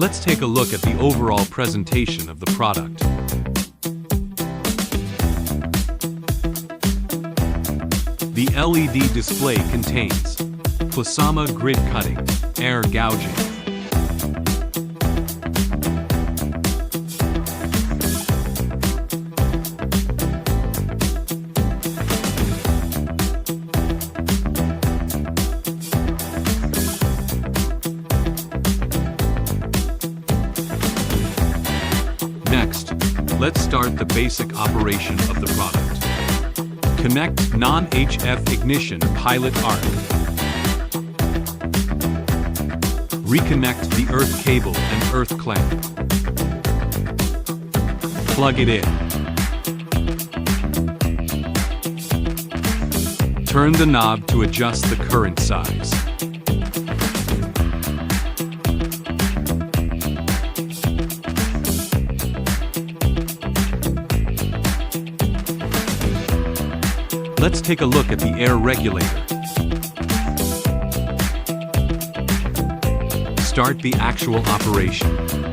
Let's take a look at the overall presentation of the product. The LED display contains plasma grid cutting, air gouging, Next, let's start the basic operation of the product. Connect non-HF ignition pilot arc. Reconnect the earth cable and earth clamp. Plug it in. Turn the knob to adjust the current size. Let's take a look at the air regulator. Start the actual operation.